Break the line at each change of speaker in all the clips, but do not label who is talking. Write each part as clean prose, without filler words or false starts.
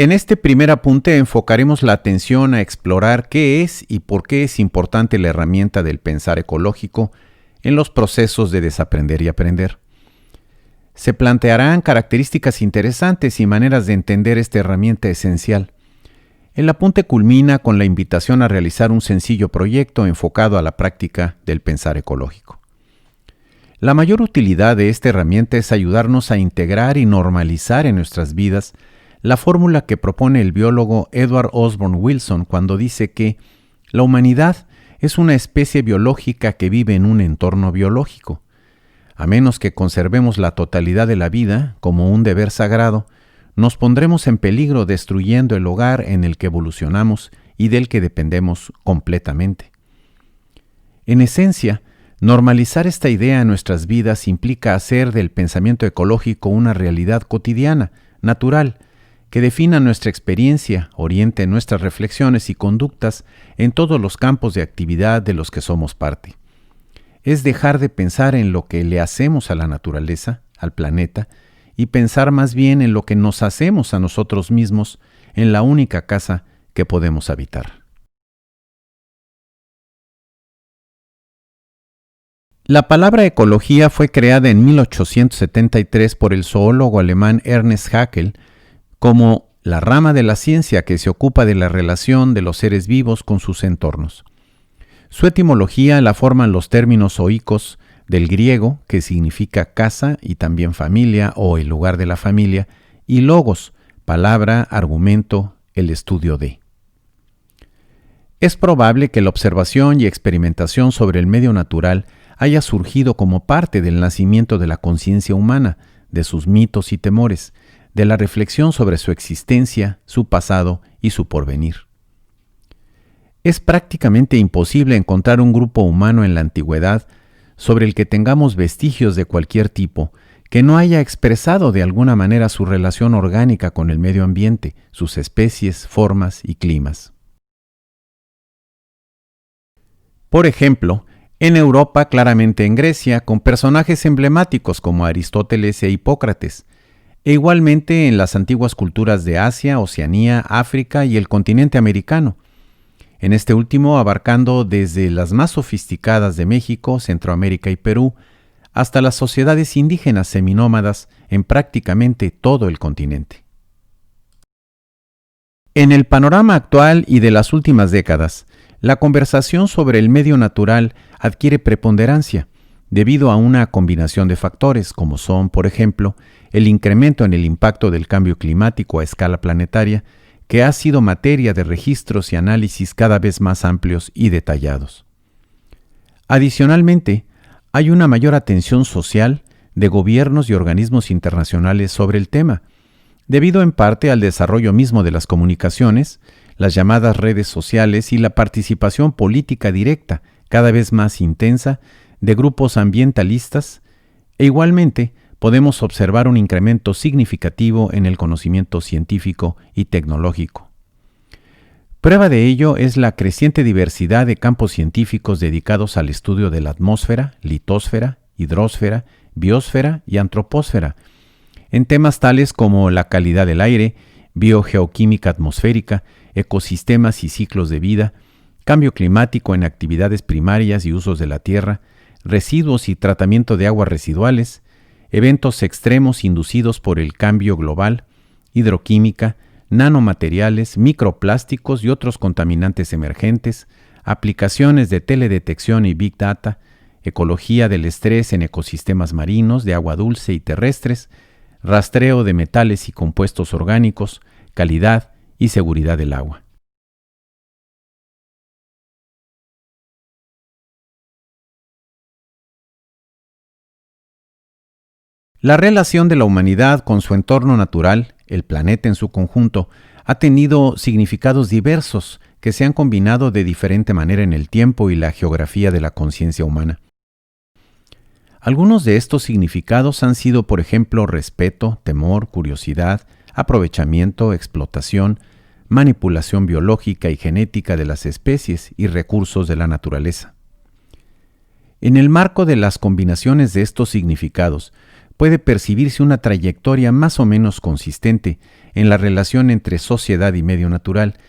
En este primer apunte enfocaremos la atención a explorar qué es y por qué es importante la herramienta del pensar ecológico en los procesos de desaprender y aprender. Se plantearán características interesantes y maneras de entender esta herramienta esencial. El apunte culmina con la invitación a realizar un sencillo proyecto enfocado a la práctica del pensar ecológico. La mayor utilidad de esta herramienta es ayudarnos a integrar y normalizar en nuestras vidas la fórmula que propone el biólogo Edward Osborne Wilson cuando dice que la humanidad es una especie biológica que vive en un entorno biológico. A menos que conservemos la totalidad de la vida como un deber sagrado, nos pondremos en peligro destruyendo el hogar en el que evolucionamos y del que dependemos completamente. En esencia, normalizar esta idea en nuestras vidas implica hacer del pensamiento ecológico una realidad cotidiana, natural, que defina nuestra experiencia, oriente nuestras reflexiones y conductas en todos los campos de actividad de los que somos parte. Es dejar de pensar en lo que le hacemos a la naturaleza, al planeta, y pensar más bien en lo que nos hacemos a nosotros mismos en la única casa que podemos habitar. La palabra ecología fue creada en 1873 por el zoólogo alemán Ernst Haeckel como la rama de la ciencia que se ocupa de la relación de los seres vivos con sus entornos. Su etimología la forman los términos oikos del griego, que significa casa y también familia o el lugar de la familia, y logos, palabra, argumento, el estudio de. Es probable que la observación y experimentación sobre el medio natural haya surgido como parte del nacimiento de la conciencia humana, de sus mitos y temores, de la reflexión sobre su existencia, su pasado y su porvenir. Es prácticamente imposible encontrar un grupo humano en la antigüedad sobre el que tengamos vestigios de cualquier tipo que no haya expresado de alguna manera su relación orgánica con el medio ambiente, sus especies, formas y climas. Por ejemplo, en Europa, claramente en Grecia, con personajes emblemáticos como Aristóteles e Hipócrates, e igualmente en las antiguas culturas de Asia, Oceanía, África y el continente americano, en este último abarcando desde las más sofisticadas de México, Centroamérica y Perú, hasta las sociedades indígenas seminómadas en prácticamente todo el continente. En el panorama actual y de las últimas décadas, la conversación sobre el medio natural adquiere preponderancia, debido a una combinación de factores, como son, por ejemplo, el incremento en el impacto del cambio climático a escala planetaria, que ha sido materia de registros y análisis cada vez más amplios y detallados. Adicionalmente, hay una mayor atención social de gobiernos y organismos internacionales sobre el tema, debido en parte al desarrollo mismo de las comunicaciones, las llamadas redes sociales y la participación política directa, cada vez más intensa, de grupos ambientalistas, e igualmente podemos observar un incremento significativo en el conocimiento científico y tecnológico. Prueba de ello es la creciente diversidad de campos científicos dedicados al estudio de la atmósfera, litosfera, hidrosfera, biosfera y antropósfera, en temas tales como la calidad del aire, biogeoquímica atmosférica, ecosistemas y ciclos de vida, cambio climático en actividades primarias y usos de la tierra, residuos y tratamiento de aguas residuales, eventos extremos inducidos por el cambio global, hidroquímica, nanomateriales, microplásticos y otros contaminantes emergentes, aplicaciones de teledetección y Big Data, ecología del estrés en ecosistemas marinos de agua dulce y terrestres, rastreo de metales y compuestos orgánicos, calidad y seguridad del agua. La relación de la humanidad con su entorno natural, el planeta en su conjunto, ha tenido significados diversos que se han combinado de diferente manera en el tiempo y la geografía de la conciencia humana. Algunos de estos significados han sido, por ejemplo, respeto, temor, curiosidad, aprovechamiento, explotación, manipulación biológica y genética de las especies y recursos de la naturaleza. En el marco de las combinaciones de estos significados, puede percibirse una trayectoria más o menos consistente en la relación entre sociedad y medio natural,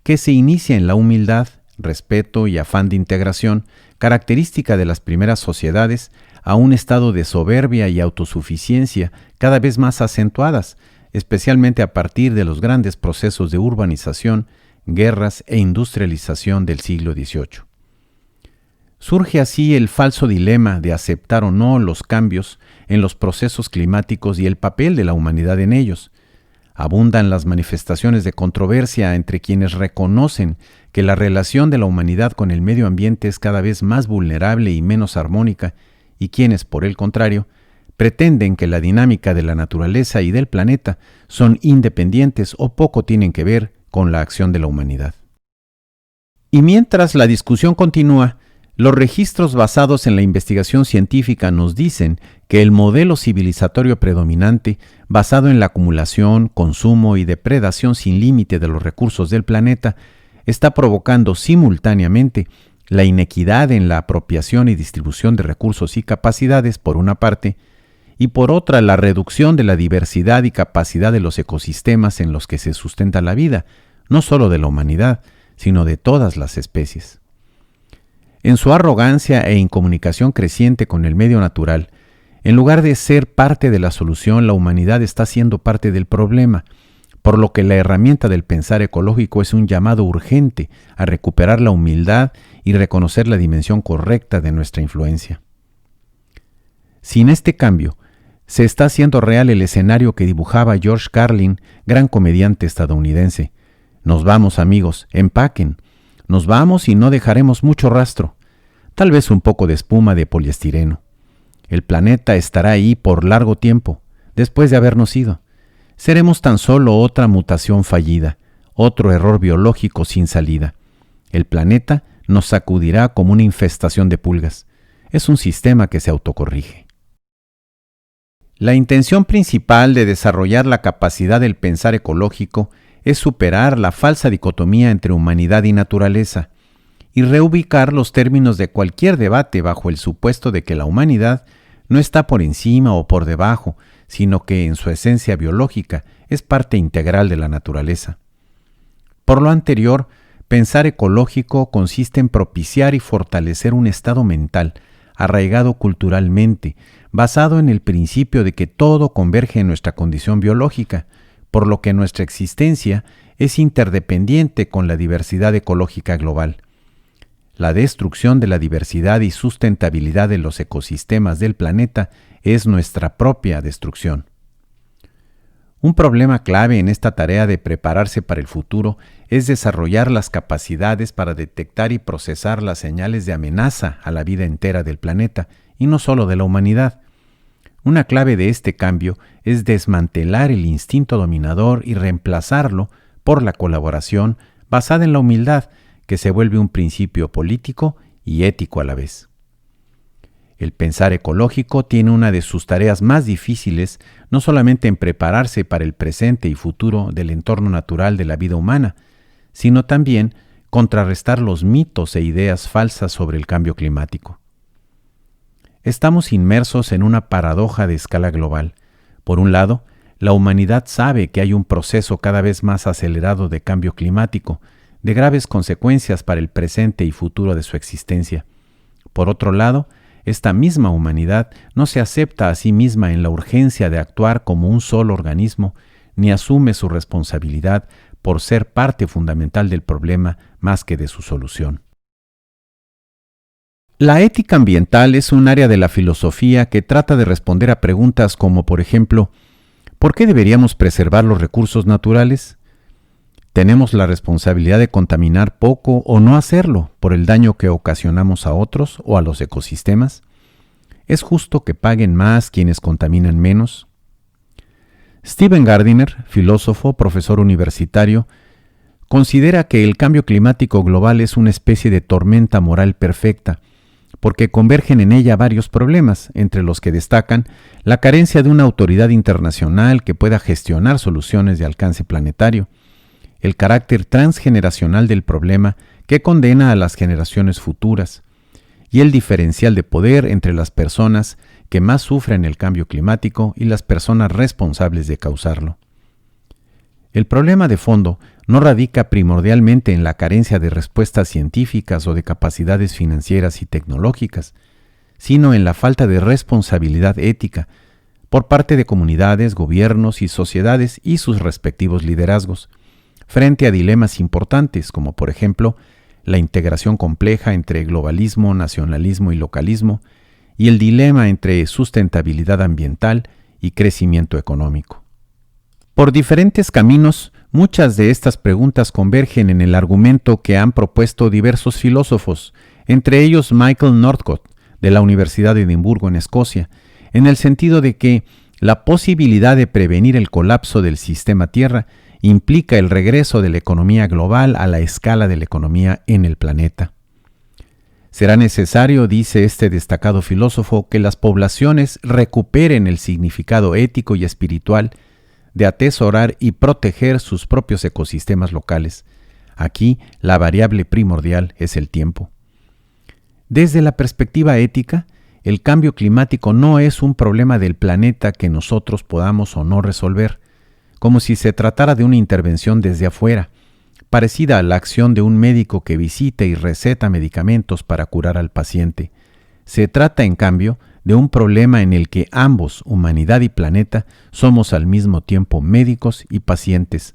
que se inicia en la humildad, respeto y afán de integración, característica de las primeras sociedades, a un estado de soberbia y autosuficiencia cada vez más acentuadas, especialmente a partir de los grandes procesos de urbanización, guerras e industrialización del siglo XVIII. Surge así el falso dilema de aceptar o no los cambios en los procesos climáticos y el papel de la humanidad en ellos. Abundan las manifestaciones de controversia entre quienes reconocen que la relación de la humanidad con el medio ambiente es cada vez más vulnerable y menos armónica, y quienes, por el contrario, pretenden que la dinámica de la naturaleza y del planeta son independientes o poco tienen que ver con la acción de la humanidad. Y mientras la discusión continúa, los registros basados en la investigación científica nos dicen que el modelo civilizatorio predominante, basado en la acumulación, consumo y depredación sin límite de los recursos del planeta, está provocando simultáneamente la inequidad en la apropiación y distribución de recursos y capacidades, por una parte, y por otra la reducción de la diversidad y capacidad de los ecosistemas en los que se sustenta la vida, no solo de la humanidad, sino de todas las especies. En su arrogancia e incomunicación creciente con el medio natural, en lugar de ser parte de la solución, la humanidad está siendo parte del problema, por lo que la herramienta del pensar ecológico es un llamado urgente a recuperar la humildad y reconocer la dimensión correcta de nuestra influencia. Sin este cambio, se está haciendo real el escenario que dibujaba George Carlin, gran comediante estadounidense. Nos vamos, amigos, empaquen. Nos vamos y no dejaremos mucho rastro, tal vez un poco de espuma de poliestireno. El planeta estará ahí por largo tiempo, después de habernos ido. Seremos tan solo otra mutación fallida, otro error biológico sin salida. El planeta nos sacudirá como una infestación de pulgas. Es un sistema que se autocorrige. La intención principal de desarrollar la capacidad del pensar ecológico es superar la falsa dicotomía entre humanidad y naturaleza y reubicar los términos de cualquier debate bajo el supuesto de que la humanidad no está por encima o por debajo, sino que en su esencia biológica es parte integral de la naturaleza. Por lo anterior, pensar ecológico consiste en propiciar y fortalecer un estado mental arraigado culturalmente, basado en el principio de que todo converge en nuestra condición biológica, por lo que nuestra existencia es interdependiente con la diversidad ecológica global. La destrucción de la diversidad y sustentabilidad de los ecosistemas del planeta es nuestra propia destrucción. Un problema clave en esta tarea de prepararse para el futuro es desarrollar las capacidades para detectar y procesar las señales de amenaza a la vida entera del planeta, y no solo de la humanidad. Una clave de este cambio es desmantelar el instinto dominador y reemplazarlo por la colaboración basada en la humildad, que se vuelve un principio político y ético a la vez. El pensar ecológico tiene una de sus tareas más difíciles, no solamente en prepararse para el presente y futuro del entorno natural de la vida humana, sino también contrarrestar los mitos e ideas falsas sobre el cambio climático. Estamos inmersos en una paradoja de escala global. Por un lado, la humanidad sabe que hay un proceso cada vez más acelerado de cambio climático, de graves consecuencias para el presente y futuro de su existencia. Por otro lado, esta misma humanidad no se acepta a sí misma en la urgencia de actuar como un solo organismo, ni asume su responsabilidad por ser parte fundamental del problema más que de su solución. La ética ambiental es un área de la filosofía que trata de responder a preguntas como, por ejemplo, ¿por qué deberíamos preservar los recursos naturales? ¿Tenemos la responsabilidad de contaminar poco o no hacerlo por el daño que ocasionamos a otros o a los ecosistemas? ¿Es justo que paguen más quienes contaminan menos? Stephen Gardiner, filósofo, profesor universitario, considera que el cambio climático global es una especie de tormenta moral perfecta, porque convergen en ella varios problemas, entre los que destacan la carencia de una autoridad internacional que pueda gestionar soluciones de alcance planetario, el carácter transgeneracional del problema que condena a las generaciones futuras, y el diferencial de poder entre las personas que más sufren el cambio climático y las personas responsables de causarlo. El problema de fondo no radica primordialmente en la carencia de respuestas científicas o de capacidades financieras y tecnológicas, sino en la falta de responsabilidad ética por parte de comunidades, gobiernos y sociedades y sus respectivos liderazgos, frente a dilemas importantes como por ejemplo la integración compleja entre globalismo, nacionalismo y localismo, y el dilema entre sustentabilidad ambiental y crecimiento económico. Por diferentes caminos, muchas de estas preguntas convergen en el argumento que han propuesto diversos filósofos, entre ellos Michael Northcott, de la Universidad de Edimburgo en Escocia, en el sentido de que la posibilidad de prevenir el colapso del sistema Tierra implica el regreso de la economía global a la escala de la economía en el planeta. Será necesario, dice este destacado filósofo, que las poblaciones recuperen el significado ético y espiritual de atesorar y proteger sus propios ecosistemas locales. Aquí, la variable primordial es el tiempo. Desde la perspectiva ética, el cambio climático no es un problema del planeta que nosotros podamos o no resolver, como si se tratara de una intervención desde afuera, parecida a la acción de un médico que visita y receta medicamentos para curar al paciente. Se trata, en cambio, de un problema en el que ambos, humanidad y planeta, somos al mismo tiempo médicos y pacientes.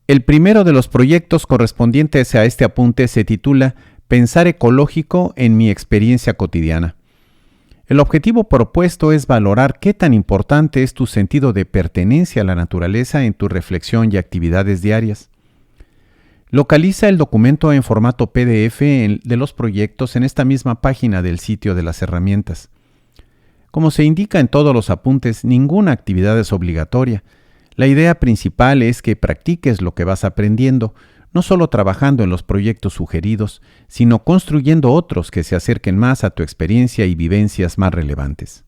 El primero de los proyectos correspondientes a este apunte se titula Pensar ecológico en mi experiencia cotidiana. El objetivo propuesto es valorar qué tan importante es tu sentido de pertenencia a la naturaleza en tu reflexión y actividades diarias. Localiza el documento en formato PDF de los proyectos en esta misma página del sitio de las herramientas. Como se indica en todos los apuntes, ninguna actividad es obligatoria. La idea principal es que practiques lo que vas aprendiendo, no solo trabajando en los proyectos sugeridos, sino construyendo otros que se acerquen más a tu experiencia y vivencias más relevantes.